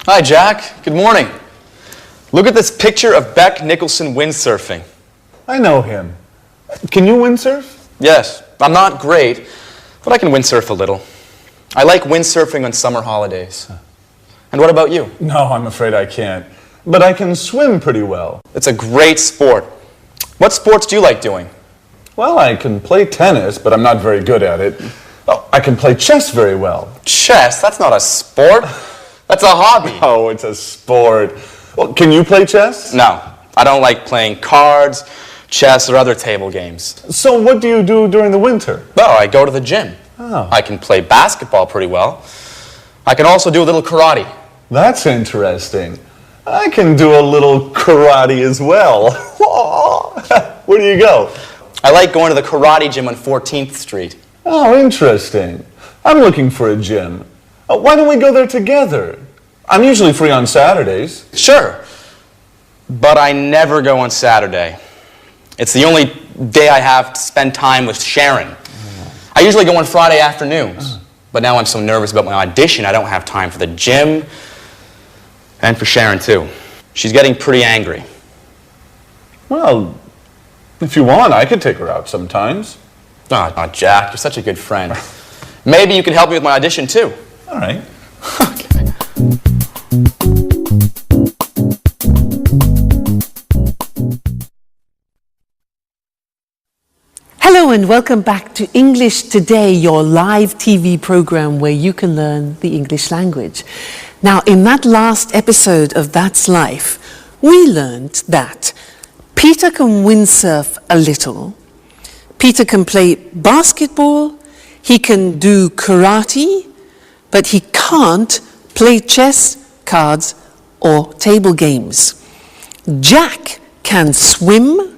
Hi, Jack. Good morning. Look at this picture of Beck Nicholson windsurfing. I know him. Can you windsurf? Yes, I'm not great, but I can windsurf a little. I like windsurfing on summer holidays. And what about you? No, I'm afraid I can't. But I can swim pretty well. It's a great sport. What sports do you like doing? Well, I can play tennis, but I'm not very good at it. Oh, I can play chess very well. Chess? That's not a sport. That's a hobby. Oh, it's a sport. Well, can you play chess? No, I don't like playing cards, chess, or other table games. So what do you do during the winter? Well, I go to the gym. Oh. I can play basketball pretty well. I can also do a little karate. That's interesting. I can do a little karate as well. Where do you go? I like going to the karate gym on 14th Street. Oh, interesting. I'm looking for a gym. Why don't we go there together? I'm usually free on Saturdays. Sure, but I never go on Saturday. It's the only day I have to spend time with Sharon. I usually go on Friday afternoons, but now I'm so nervous about my audition I don't have time for the gym and for Sharon too. She's getting pretty angry. Well, if you want, I could take her out sometimes. Oh, Jack, you're such a good friend. Maybe you can help me with my audition too. All right. Okay. Hello and welcome back to English Today, your live TV program where you can learn the English language. Now, in that last episode of That's Life, we learned that Peter can windsurf a little, Peter can play basketball, he can do karate, but he can't play chess, cards, or table games. Jack can swim,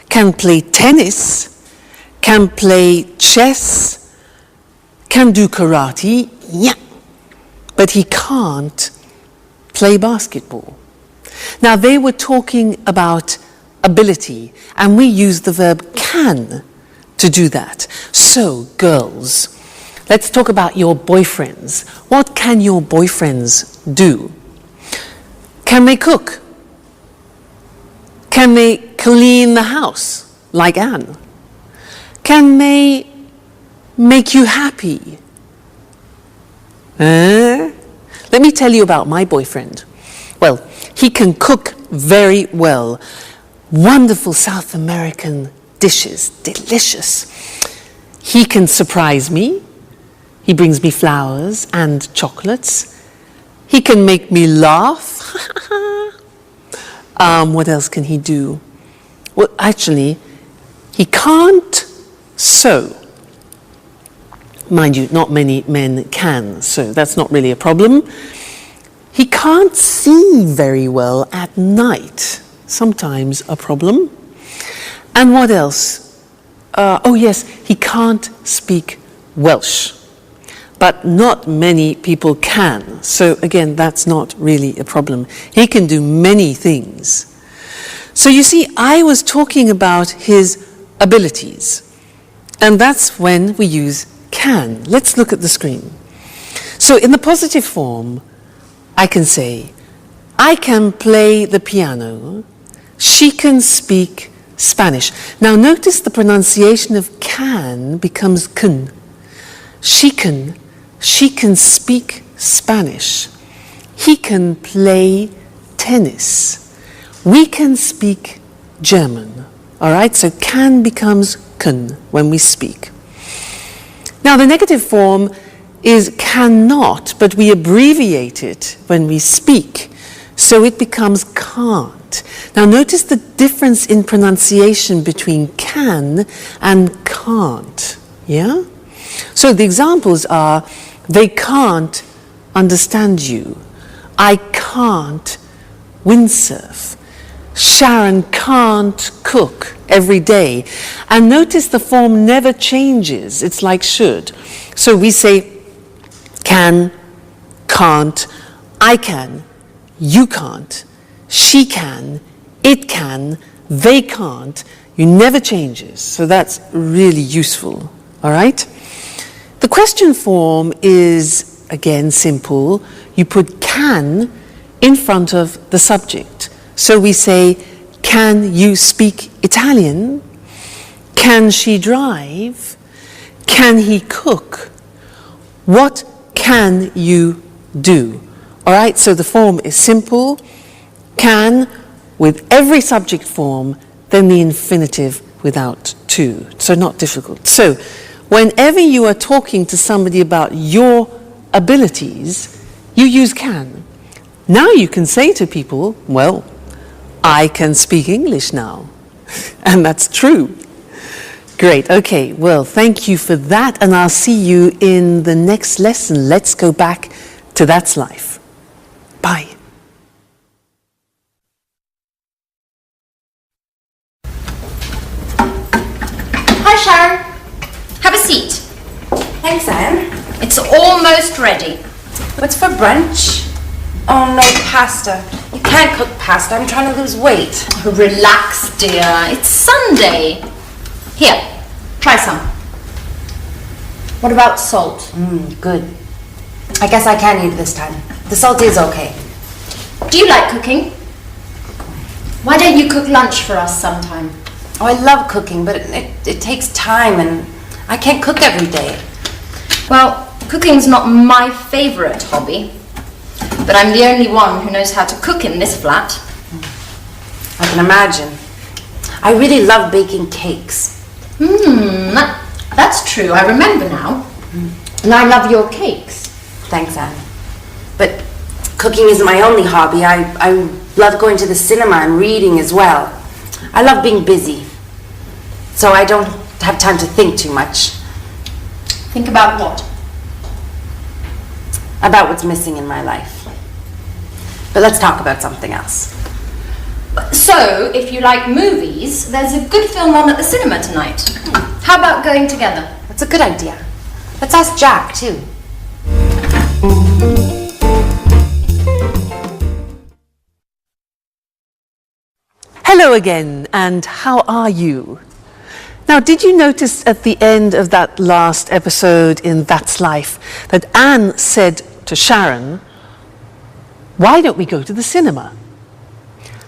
can play tennis, can play chess, can do karate, yeah, but he can't play basketball. Now, they were talking about ability, and we use the verb can to do that. So, girls, let's talk about your boyfriends. What can your boyfriends do? Can they cook? Can they clean the house, like Anne? Can they make you happy? Let me tell you about my boyfriend. Well, he can cook very well. Wonderful South American dishes, delicious. He can surprise me. He brings me flowers and chocolates. He can make me laugh. What else can he do? Well, actually, he can't sew. Mind you, not many men can sew. That's not really a problem. He can't see very well at night. Sometimes a problem. And what else? Oh yes, he can't speak Welsh. But not many people can. So again, that's not really a problem. He can do many things. So you see, I was talking about his abilities. And that's when we use can. Let's look at the screen. So in the positive form, I can say, I can play the piano. She can speak Spanish. Now notice the pronunciation of can becomes can. She can speak Spanish. He can play tennis. We can speak German. All right, so can becomes can when we speak. Now the negative form is cannot, but we abbreviate it when we speak. So it becomes can't. Now notice the difference in pronunciation between can and can't. Yeah? So the examples are, they can't understand you. I can't windsurf. Sharon can't cook every day. And notice the form never changes. It's like should. So we say can, can't, I can, you can't, she can, it can, they can't. You never changes. So that's really useful. All right? The question form is, again, simple. You put can in front of the subject. So we say, can you speak Italian? Can she drive? Can he cook? What can you do? All right, so the form is simple. Can with every subject form, then the infinitive without to. So not difficult. So whenever you are talking to somebody about your abilities, you use can. Now you can say to people, well, I can speak English now. And that's true. Great. Okay. Well, thank you for that. And I'll see you in the next lesson. Let's go back to That's Life. Bye. Hi, Sharon. Have a seat. Thanks, Anne. It's almost ready. What's for brunch? Oh, no, pasta. You can't cook pasta. I'm trying to lose weight. Relax, dear. It's Sunday. Here, try some. What about salt? Good. I guess I can eat this time. The salt is okay. Do you like cooking? Why don't you cook lunch for us sometime? Oh, I love cooking, but it takes time and I can't cook every day. Well, cooking's not my favourite hobby, but I'm the only one who knows how to cook in this flat. I can imagine. I really love baking cakes. That's true. I remember now. And I love your cakes. Thanks, Anne. But cooking isn't my only hobby. I love going to the cinema and reading as well. I love being busy, so I don't have time to think too much. Think about what? About what's missing in my life. But let's talk about something else. So, if you like movies, there's a good film on at the cinema tonight. How about going together? That's a good idea. Let's ask Jack, too. Hello again, and how are you? Now, did you notice at the end of that last episode in That's Life that Anne said to Sharon, why don't we go to the cinema?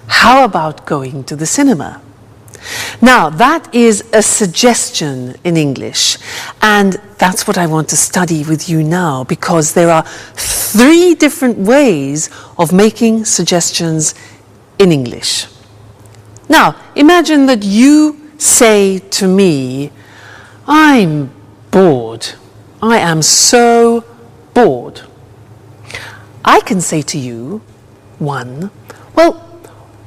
How about going to the cinema? Now, that is a suggestion in English, and that's what I want to study with you now, because there are 3 different ways of making suggestions in English. Now, imagine that you say to me, I'm bored. I am so bored. I can say to you, 1, well,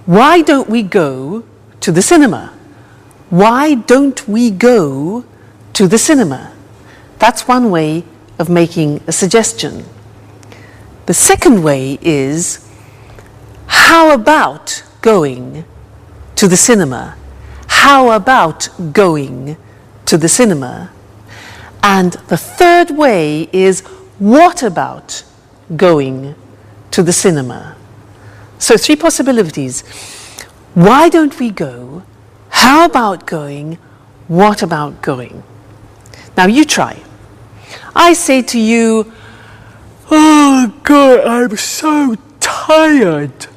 why don't we go to the cinema? Why don't we go to the cinema? That's one way of making a suggestion. The second way is, how about going to the cinema? How about going to the cinema? And the third way is, what about going to the cinema? So 3 possibilities. Why don't we go? How about going? What about going? Now you try. I say to you, oh God, I'm so tired.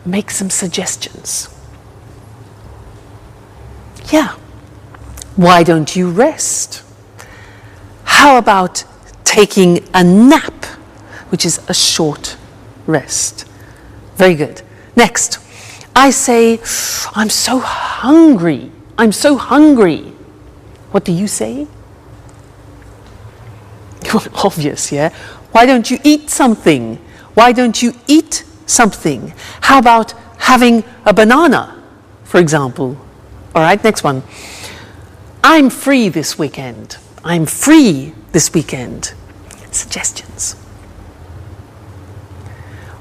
Make some suggestions. Yeah. Why don't you rest? How about taking a nap, which is a short rest? Very good. Next, I say, I'm so hungry. I'm so hungry. What do you say? Obvious, yeah? Why don't you eat something? Why don't you eat something? How about having a banana, for example? All right, next one. I'm free this weekend. I'm free this weekend. Suggestions.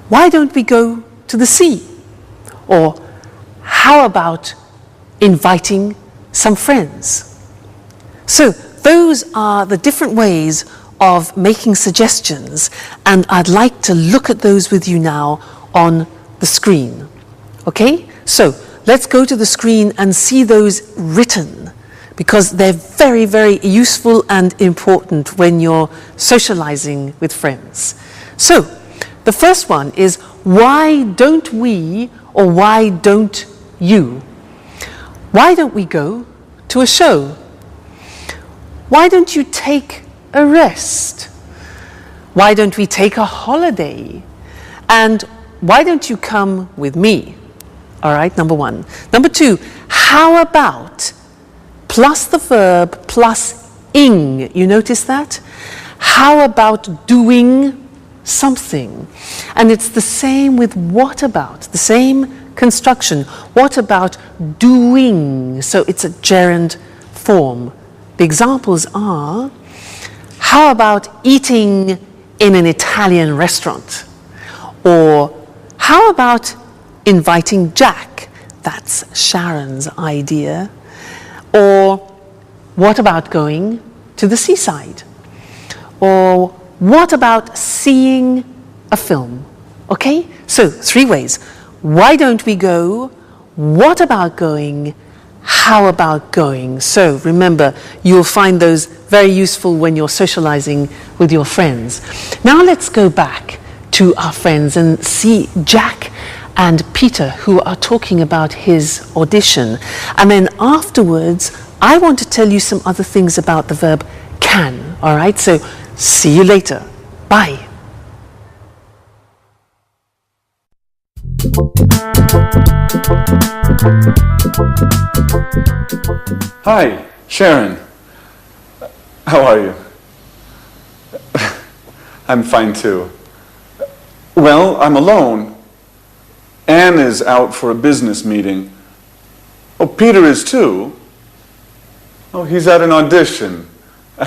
Why don't we go to the sea? Or how about inviting some friends? So those are the different ways of making suggestions, and I'd like to look at those with you now on the screen. Okay? So let's go to the screen and see those written, because they're very, very useful and important when you're socializing with friends. So The first one is, why don't we, or why don't you? Why don't we go to a show? Why don't you take a rest? Why don't we take a holiday? And why don't you come with me? All right, number one. Number two, how about plus the verb plus ing? You notice that? How about doing something? And it's the same with what about, the same construction. What about doing? So it's a gerund form. The examples are, how about eating in an Italian restaurant? Or how about inviting Jack? That's Sharon's idea. Or what about going to the seaside? Or what about seeing a film? Okay, so 3 ways. Why don't we go? What about going? How about going? So remember, you'll find those very useful when you're socializing with your friends. Now let's go back to our friends and see Jack and Peter, who are talking about his audition. And then afterwards, I want to tell you some other things about the verb can. All right, so see you later. Bye. Hi, Sharon. How are you? I'm fine too. Well, I'm alone. Anne is out for a business meeting. Oh, Peter is too. Oh, he's at an audition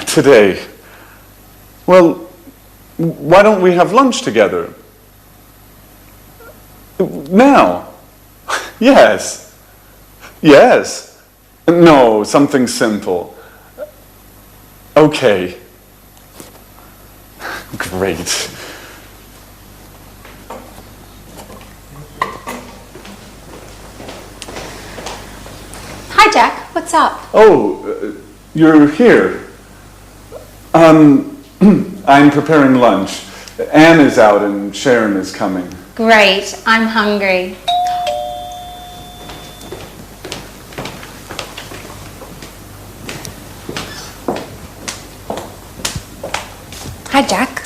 today. Well, why don't we have lunch together? Now? Yes. Yes. No, something simple. Okay. Great. Hi, Jack. What's up? Oh, you're here. I'm preparing lunch. Anne is out and Sharon is coming. Great. I'm hungry. Hi, Jack.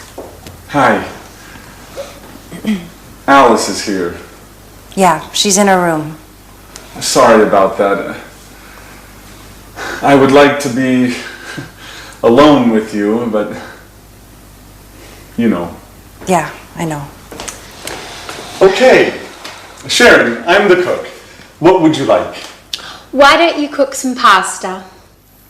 Hi. Alice is here. Yeah, she's in her room. Sorry about that. I would like to be alone with you, but you know. Yeah, I know. Okay. Sharon, I'm the cook. What would you like? Why don't you cook some pasta?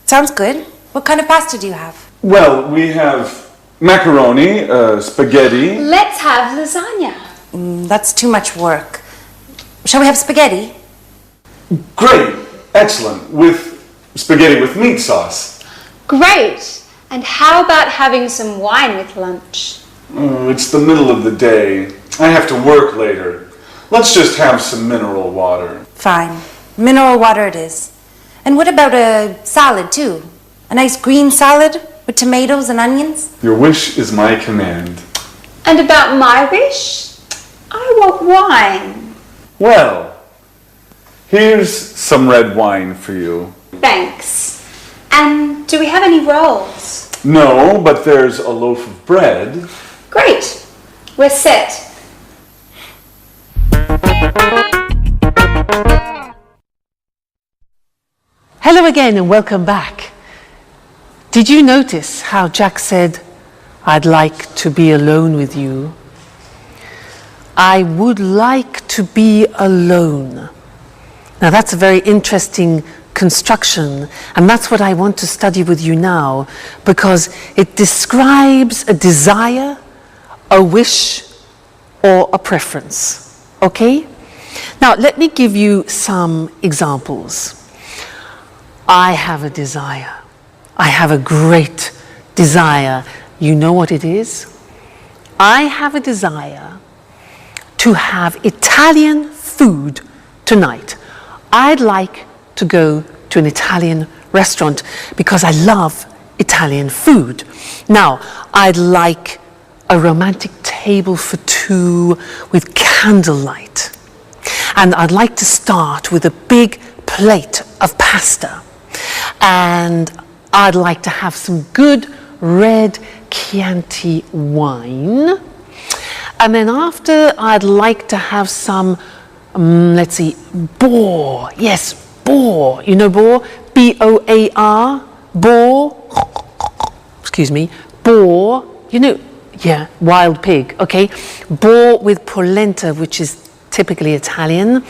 Sounds good. What kind of pasta do you have? Well, we have macaroni, spaghetti. Let's have lasagna. That's too much work. Shall we have spaghetti? Great. Excellent. With spaghetti with meat sauce. Great. And how about having some wine with lunch? Oh, it's the middle of the day. I have to work later. Let's just have some mineral water. Fine. Mineral water it is. And what about a salad too? A nice green salad with tomatoes and onions? Your wish is my command. And about my wish? I want wine. Well, here's some red wine for you. Thanks. And do we have any rolls? No, but there's a loaf of bread. Great. We're set. Hello again and welcome back. Did you notice how Jack said, I'd like to be alone with you? I would like to be alone. Now that's a very interesting construction, and that's what I want to study with you now, because it describes a desire, a wish, or a preference. Okay? Now let me give you some examples. I have a desire. I have a great desire. You know what it is? I have a desire to have Italian food tonight. I'd like to go to an Italian restaurant because I love Italian food. Now, I'd like a romantic table for 2 to with candlelight. And I'd like to start with a big plate of pasta. And I'd like to have some good red Chianti wine. And then after, I'd like to have some, let's see, boar. Yes, boar. You know boar? B-O-A-R. Boar. Excuse me. Boar. You know, yeah, wild pig. Okay. Boar with polenta, which is typically Italian.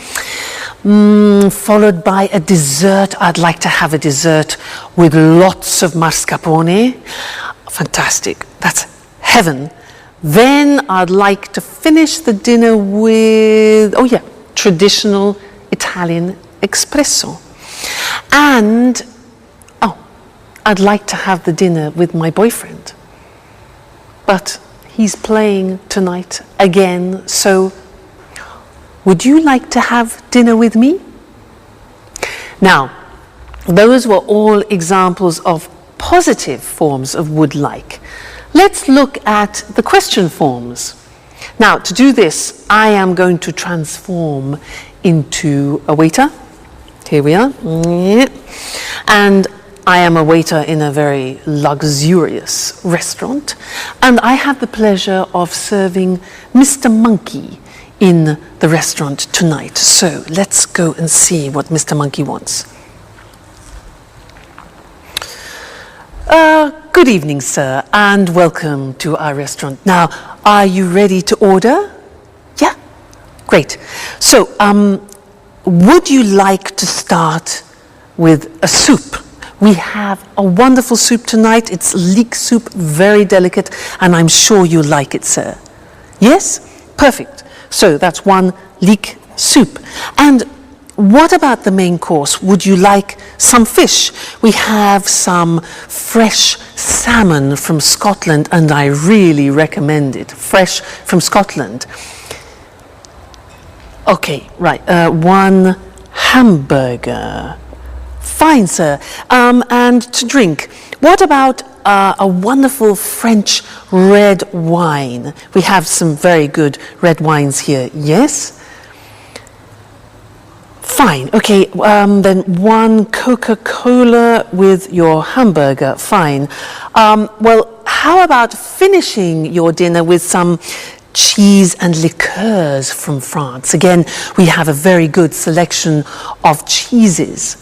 Followed by a dessert. I'd like to have a dessert with lots of mascarpone. Fantastic. That's heaven. Then I'd like to finish the dinner with, oh yeah, traditional Italian espresso. And, oh, I'd like to have the dinner with my boyfriend. But he's playing tonight again, so would you like to have dinner with me? Now, those were all examples of positive forms of would like. Let's look at the question forms. Now, to do this, I am going to transform into a waiter. Here we are. And I am a waiter in a very luxurious restaurant. And I have the pleasure of serving Mr. Monkey in the restaurant tonight. So let's go and see what Mr. Monkey wants. Good evening, sir, and welcome to our restaurant. Now, are you ready to order? Yeah? Great. So, would you like to start with a soup? We have a wonderful soup tonight. It's leek soup, very delicate, and I'm sure you like it, sir. Yes? Perfect. So, that's one leek soup. And what about the main course? Would you like some fish? We have some fresh salmon from Scotland, and I really recommend it. Fresh from Scotland. Okay, right. One hamburger. Fine, sir. And to drink, what about a wonderful French red wine? We have some very good red wines here. Yes? Fine, okay, then one Coca-Cola with your hamburger, fine. Well, how about finishing your dinner with some cheese and liqueurs from France? Again, we have a very good selection of cheeses.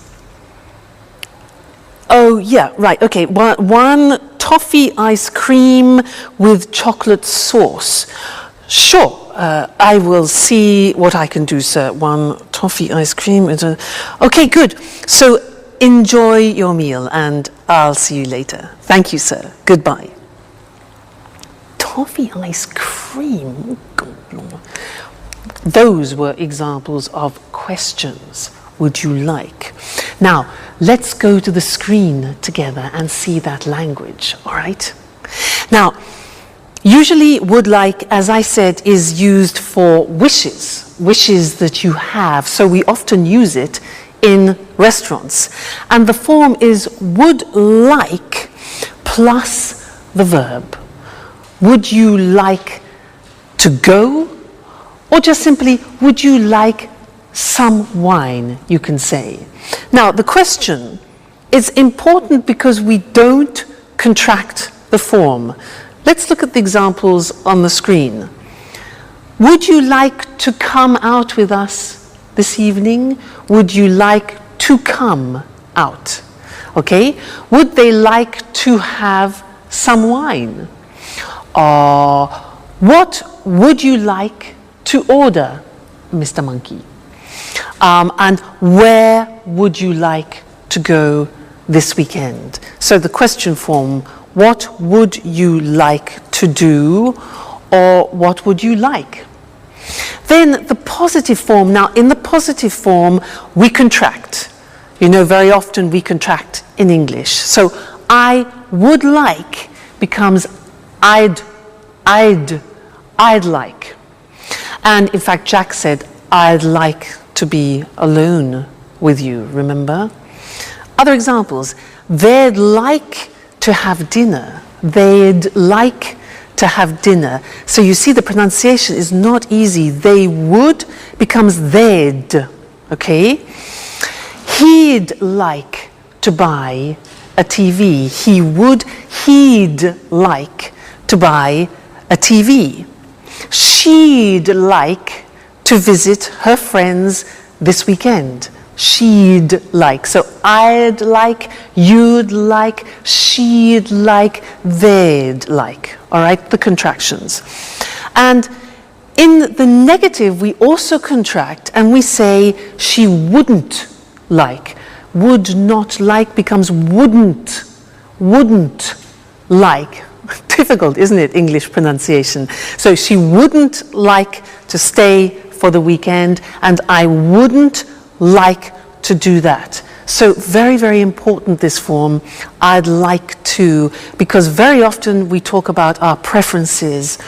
Oh, yeah, right, okay, one toffee ice cream with chocolate sauce. Sure. I will see what I can do, sir. One toffee ice cream. Okay, good. So enjoy your meal and I'll see you later. Thank you, sir. Goodbye. Toffee ice cream? Those were examples of questions. Would you like? Now, let's go to the screen together and see that language, all right? Now, usually would like, as I said, is used for wishes that you have. So we often use it in restaurants. And the form is would like plus the verb. Would you like to go? Or just simply, would you like some wine, you can say. Now, the question is important because we don't contract the form. Let's look at the examples on the screen. Would you like to come out with us this evening? Would you like to come out? Okay? Would they like to have some wine? What would you like to order, Mr. Monkey? And where would you like to go this weekend? So the question form, what would you like to do, or what would you like? Then the positive form. Now, in the positive form, we contract. You know, very often we contract in English. So, I would like becomes I'd like. And in fact, Jack said, I'd like to be alone with you, remember? Other examples, they'd like to have dinner. They'd like to have dinner. So you see the pronunciation is not easy. They would becomes they'd, okay? He'd like to buy a TV. He'd like to buy a TV. She'd like to visit her friends this weekend. She'd like. So I'd like, you'd like, she'd like, they'd like. All right, the contractions. And in the negative, we also contract and we say she wouldn't like. Would not like becomes wouldn't like. Difficult, isn't it, English pronunciation? So she wouldn't like to stay for the weekend, and I wouldn't like to do that. So very, very important, this form, I'd like to, because very often we talk about our preferences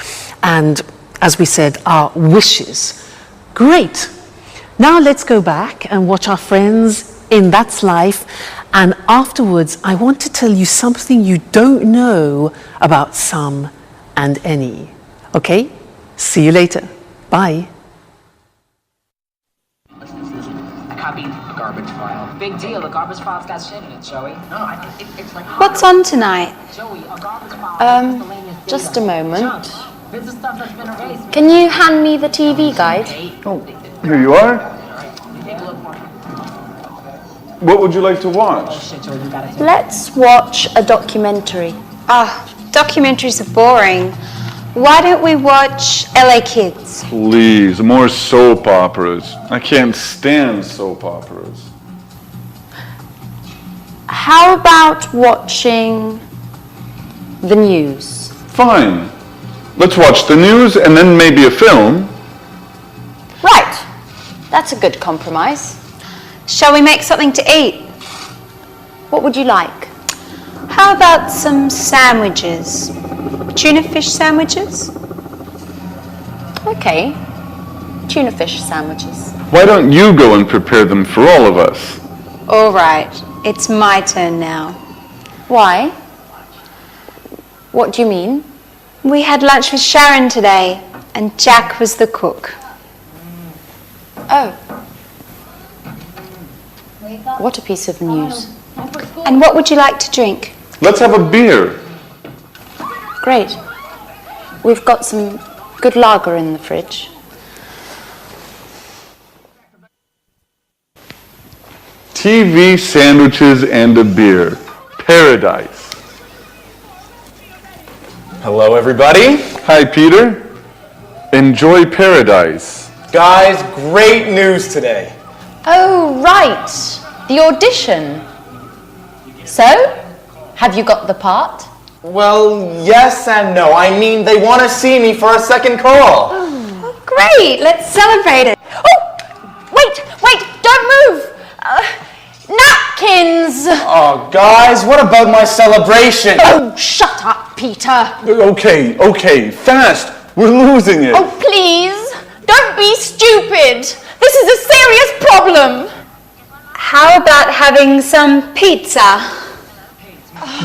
and, as we said, our wishes. Great. Now let's go back and watch our friends in That's Life, and afterwards I want to tell you something you don't know about some and any. Okay? See you later. Bye. I copied the garbage file. Big deal, the garbage file's got shit in it, Joey. No, it's like... What's on tonight? Joey, a garbage file Just a moment. This is stuff that's been erased. Can you hand me the TV guide? Oh, here you are. What would you like to watch? Let's watch a documentary. Documentaries are boring. Why don't we watch LA Kids? Please, more soap operas. I can't stand soap operas. How about watching the news? Fine. Let's watch the news and then maybe a film. Right. That's a good compromise. Shall we make something to eat? What would you like? How about some sandwiches? Tuna fish sandwiches? Okay. Tuna fish sandwiches. Why don't you go and prepare them for all of us? All right, it's my turn now. Why? What do you mean? We had lunch with Sharon today, and Jack was the cook. Oh. What a piece of news. And what would you like to drink? Let's have a beer. Great. We've got some good lager in the fridge. TV, sandwiches, and a beer. Paradise. Hello, everybody. Hi, Peter. Enjoy paradise. Guys, great news today. Oh, right. The audition. So, have you got the part? Well, yes and no. I mean, they want to see me for a second call. Oh, great, let's celebrate it. Oh, wait, don't move. Napkins. Oh, guys, what about my celebration? Oh, shut up, Peter. Okay, fast. We're losing it. Oh, please, don't be stupid. This is a serious problem. How about having some pizza?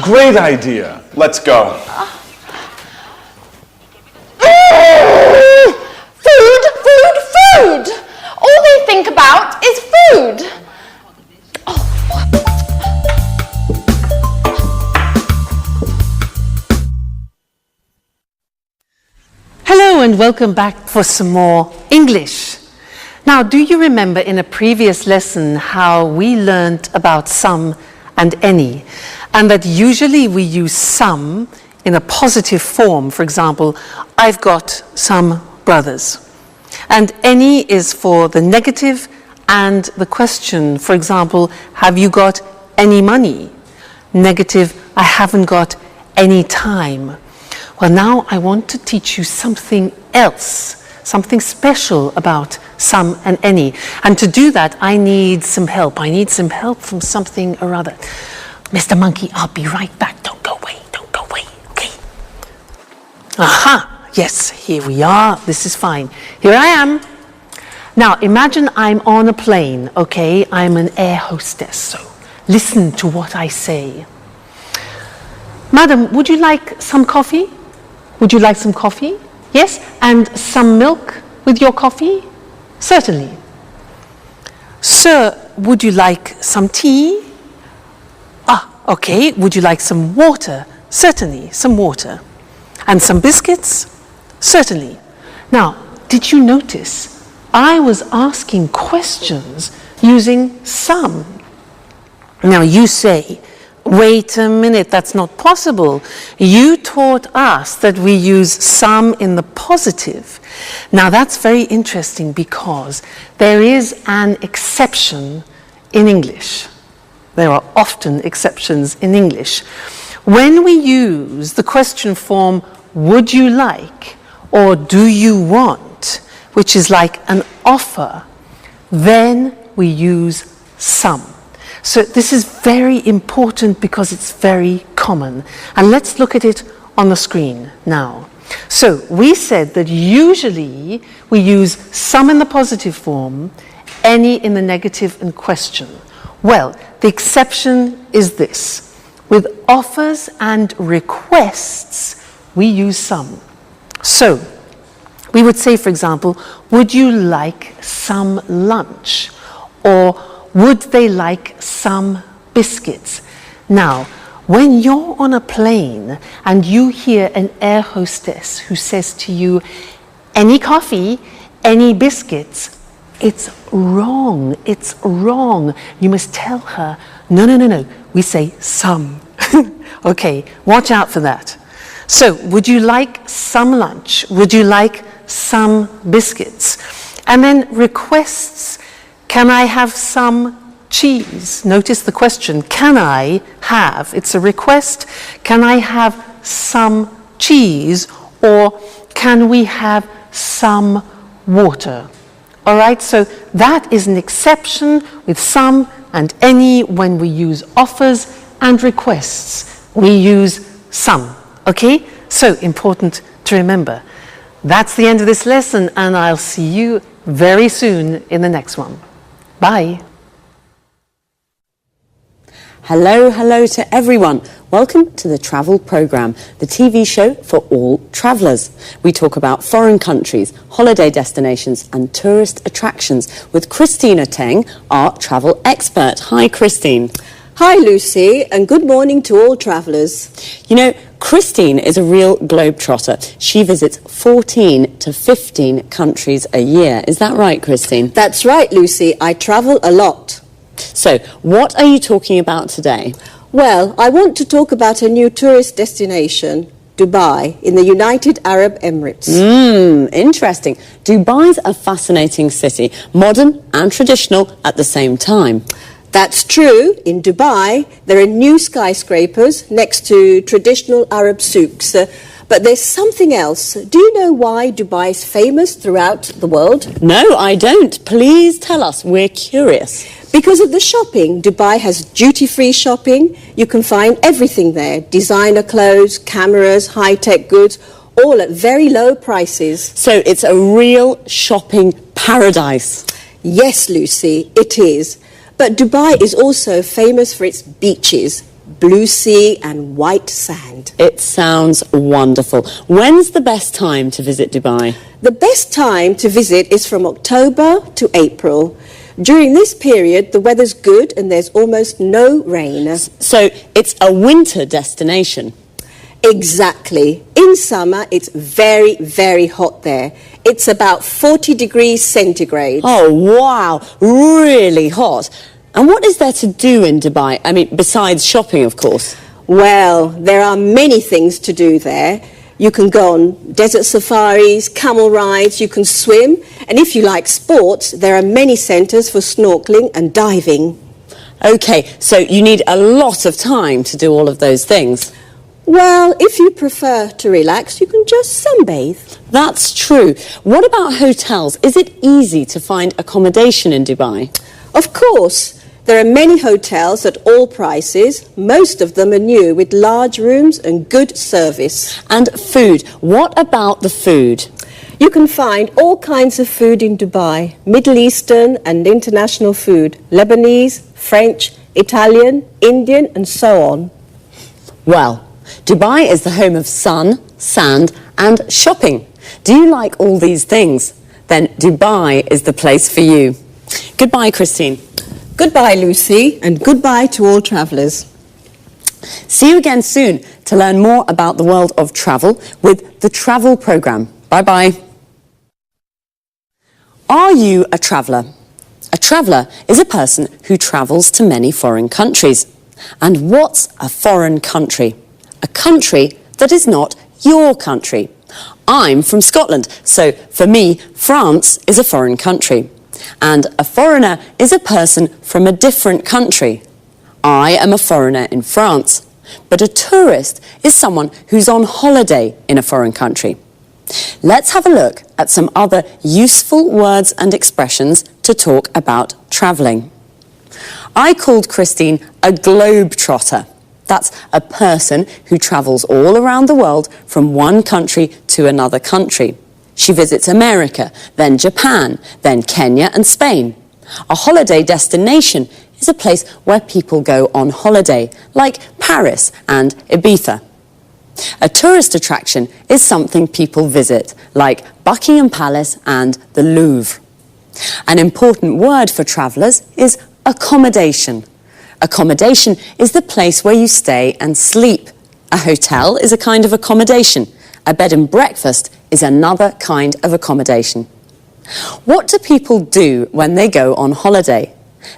Great idea. Let's go. Food. All they think about is food. Hello and welcome back for some more English. Now, do you remember in a previous lesson how we learned about some and any, and that usually we use some in a positive form? For example, I've got some brothers. And any is for the negative and the question. For example, have you got any money? Negative, I haven't got any time. Well, now I want to teach you something else, something special about some and any. And to do that, I need some help. I need some help from something or other. Mr. Monkey, I'll be right back. Don't go away, okay? Aha! Yes, here we are. This is fine. Here I am. Now, imagine I'm on a plane, okay? I'm an air hostess, so listen to what I say. Madam, would you like some coffee? Would you like some coffee? Yes? And some milk with your coffee? Certainly. Sir, would you like some tea? Ah, okay. Would you like some water? Certainly, some water. And some biscuits? Certainly. Now, did you notice I was asking questions using some? Now you say, wait a minute, that's not possible. You taught us that we use some in the positive. Now that's very interesting because there is an exception in English. There are often exceptions in English. When we use the question form, would you like, or do you want, which is like an offer, then we use some. So this is very important because it's very common. And let's look at it on the screen now. So we said that usually we use some in the positive form, any in the negative and question. Well, the exception is this. With offers and requests, we use some. So we would say, for example, would you like some lunch? Or would they like some biscuits? Now, when you're on a plane and you hear an air hostess who says to you, any coffee, any biscuits, it's wrong. It's wrong. You must tell her, no. We say some. Okay, watch out for that. So, would you like some lunch? Would you like some biscuits? And then requests, can I have some cheese? Notice the question, can I have? It's a request. Can I have some cheese? Or can we have some water? All right, so that is an exception with some and any when we use offers and requests. We use some, okay? So important to remember. That's the end of this lesson, and I'll see you very soon in the next one. Bye. Hello to everyone. Welcome to the Travel Programme, the TV show for all travellers. We talk about foreign countries, holiday destinations and tourist attractions with Christina Teng, our travel expert. Hi, Christine. Hi, Lucy, and good morning to all travellers. You know, Christine is a real globetrotter. She visits 14 to 15 countries a year. Is that right, Christine? That's right, Lucy. I travel a lot. So, what are you talking about today? Well, I want to talk about a new tourist destination, Dubai, in the United Arab Emirates. Interesting. Dubai's a fascinating city, modern and traditional at the same time. That's true. In Dubai, there are new skyscrapers next to traditional Arab souks. But there's something else. Do you know why Dubai is famous throughout the world? No, I don't. Please tell us. We're curious. Because of the shopping. Dubai has duty-free shopping. You can find everything there. Designer clothes, cameras, high-tech goods, all at very low prices. So it's a real shopping paradise. Yes, Lucy, it is. But Dubai is also famous for its beaches, blue sea and white sand. It sounds wonderful. When's the best time to visit Dubai? The best time to visit is from October to April. During this period, the weather's good and there's almost no rain. So it's a winter destination. Exactly. In summer, it's very, very hot there. It's about 40 degrees centigrade. Oh, wow. Really hot. And what is there to do in Dubai? I mean, besides shopping, of course. Well, there are many things to do there. You can go on desert safaris, camel rides, you can swim. And if you like sports, there are many centres for snorkeling and diving. Okay, so you need a lot of time to do all of those things. Well, if you prefer to relax, you can just sunbathe. That's true. What about hotels? Is it easy to find accommodation in Dubai? Of course. There are many hotels at all prices. Most of them are new with large rooms and good service. And food. What about the food? You can find all kinds of food in Dubai. Middle Eastern and international food. Lebanese, French, Italian, Indian and so on. Well, Dubai is the home of sun, sand and shopping. Do you like all these things? Then Dubai is the place for you. Goodbye, Christine. Goodbye, Lucy, and goodbye to all travellers. See you again soon to learn more about the world of travel with the Travel Programme. Bye-bye. Are you a traveller? A traveller is a person who travels to many foreign countries. And what's a foreign country? A country that is not your country. I'm from Scotland, so for me, France is a foreign country. And a foreigner is a person from a different country. I am a foreigner in France, but a tourist is someone who's on holiday in a foreign country. Let's have a look at some other useful words and expressions to talk about travelling. I called Christine a globetrotter. That's a person who travels all around the world from one country to another country. She visits America, then Japan, then Kenya and Spain. A holiday destination is a place where people go on holiday, like Paris and Ibiza. A tourist attraction is something people visit, like Buckingham Palace and the Louvre. An important word for travellers is accommodation. Accommodation is the place where you stay and sleep. A hotel is a kind of accommodation. A bed and breakfast is another kind of accommodation. What do people do when they go on holiday?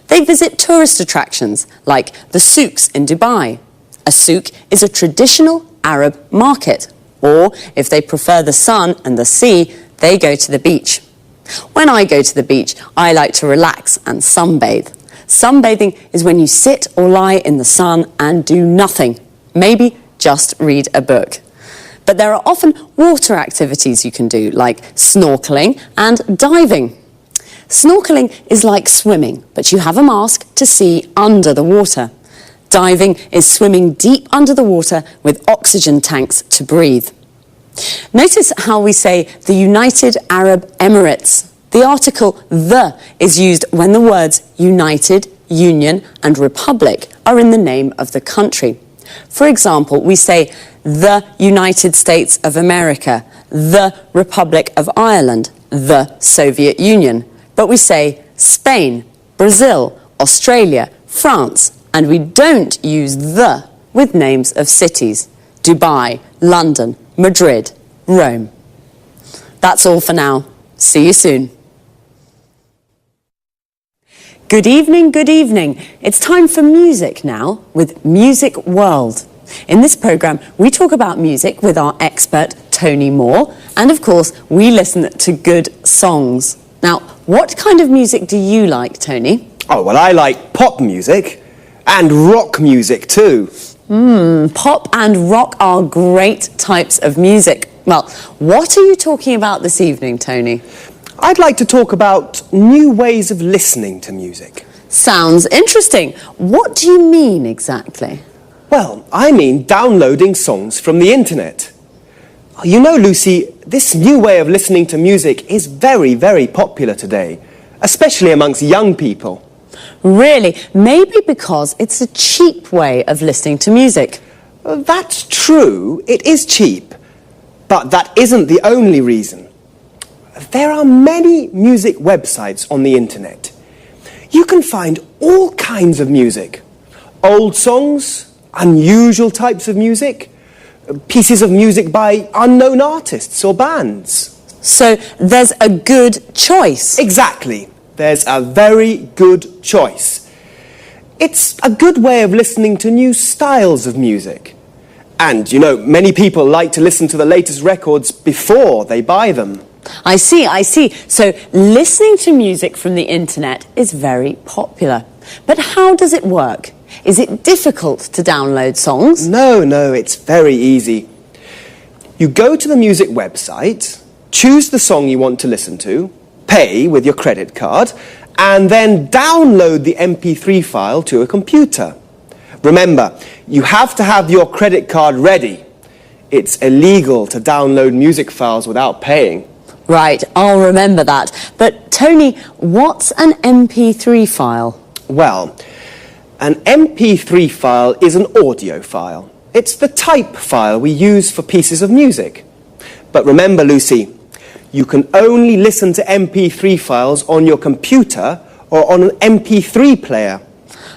They visit tourist attractions like the souks in Dubai. A souk is a traditional Arab market. Or, if they prefer the sun and the sea, they go to the beach. When I go to the beach, I like to relax and sunbathe. Sunbathing is when you sit or lie in the sun and do nothing. Maybe just read a book. But there are often water activities you can do, like snorkeling and diving. Snorkeling is like swimming, but you have a mask to see under the water. Diving is swimming deep under the water with oxygen tanks to breathe. Notice how we say the United Arab Emirates. The article the is used when the words United, Union and Republic are in the name of the country. For example, we say the United States of America, the Republic of Ireland, the Soviet Union. But we say Spain, Brazil, Australia, France, and we don't use the with names of cities. Dubai, London, Madrid, Rome. That's all for now. See you soon. Good evening, good evening. It's time for music now with Music World. In this programme, we talk about music with our expert Tony Moore, and of course, we listen to good songs. Now, what kind of music do you like, Tony? Oh, well, I like pop music and rock music too. Pop and rock are great types of music. Well, what are you talking about this evening, Tony? I'd like to talk about new ways of listening to music. Sounds interesting. What do you mean exactly? Well, I mean downloading songs from the internet. You know, Lucy, this new way of listening to music is very, very popular today, especially amongst young people. Really? Maybe because it's a cheap way of listening to music. That's true, it is cheap, but that isn't the only reason. There are many music websites on the internet. You can find all kinds of music. Old songs, unusual types of music, pieces of music by unknown artists or bands. So there's a good choice. Exactly. There's a very good choice. It's a good way of listening to new styles of music. And, you know, many people like to listen to the latest records before they buy them. I see. So listening to music from the internet is very popular. But how does it work? Is it difficult to download songs? No, it's very easy. You go to the music website, choose the song you want to listen to, pay with your credit card, and then download the MP3 file to a computer. Remember, you have to have your credit card ready. It's illegal to download music files without paying. Right, I'll remember that. But Tony, what's an MP3 file? Well, an MP3 file is an audio file. It's the type file we use for pieces of music. But remember, Lucy, you can only listen to MP3 files on your computer or on an MP3 player.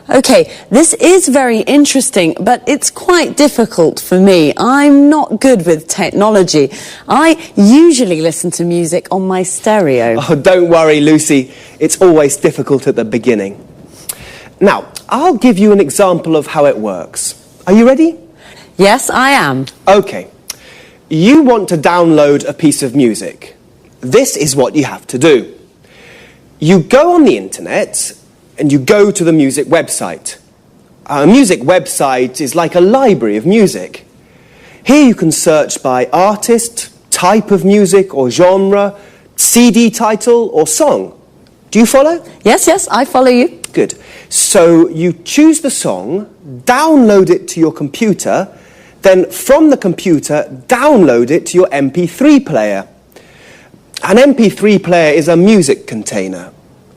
Okay, this is very interesting, but it's quite difficult for me. I'm not good with technology. I usually listen to music on my stereo. Oh, don't worry, Lucy. It's always difficult at the beginning. Now, I'll give you an example of how it works. Are you ready? Yes, I am. Okay. You want to download a piece of music. This is what you have to do. You go on the internet and you go to the music website. A music website is like a library of music. Here you can search by artist, type of music or genre, CD title or song. Do you follow? Yes, I follow you. Good. So you choose the song, download it to your computer, then from the computer, download it to your MP3 player. An MP3 player is a music container.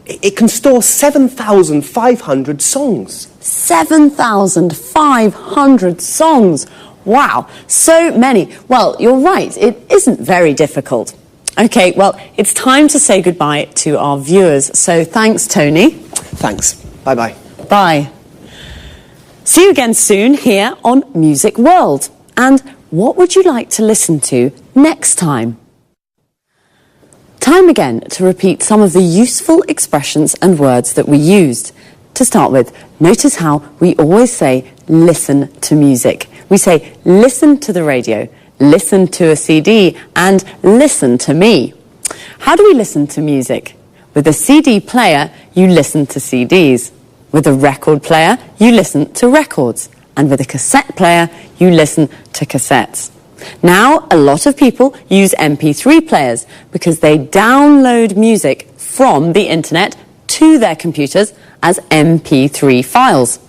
It can store 7,500 songs. 7,500 songs. Wow, so many. Well, you're right, it isn't very difficult. Okay, well, it's time to say goodbye to our viewers. So thanks, Tony. Thanks. Bye-bye. Bye. See you again soon here on Music World. And what would you like to listen to next time? Time again to repeat some of the useful expressions and words that we used. To start with, notice how we always say listen to music. We say listen to the radio, listen to a CD, and listen to me. How do we listen to music? With a CD player, you listen to CDs. With a record player, you listen to records. And with a cassette player, you listen to cassettes. Now, a lot of people use MP3 players because they download music from the internet to their computers as MP3 files.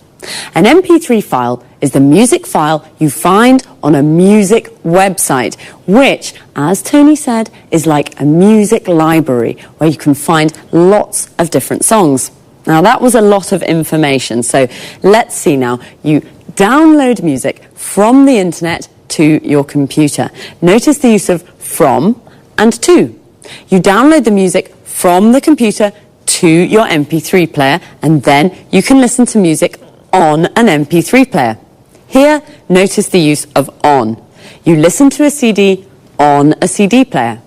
An MP3 file is the music file you find on a music website, which, as Tony said, is like a music library where you can find lots of different songs. Now, that was a lot of information, so let's see now. You download music from the internet to your computer. Notice the use of from and to. You download the music from the computer to your MP3 player, and then you can listen to music on an MP3 player. Here, notice the use of on. You listen to a CD on a CD player.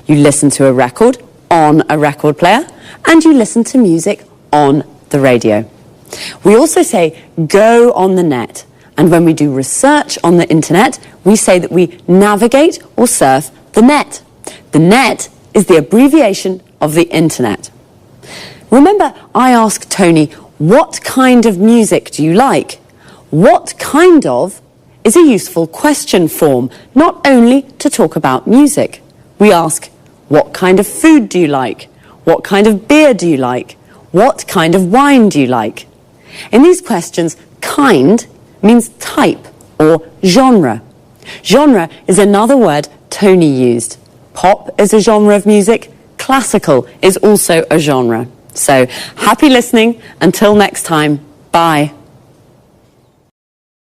You listen to a record on a record player, and you listen to music on the radio. We also say go on the net. And when we do research on the internet, we say that we navigate or surf the net. The net is the abbreviation of the internet. Remember, I asked Tony, what kind of music do you like? What kind of is a useful question form, not only to talk about music. We ask, what kind of food do you like? What kind of beer do you like? What kind of wine do you like? In these questions, kind means type or genre. Genre is another word Tony used. Pop is a genre of music. Classical is also a genre. So, happy listening. Until next time, bye.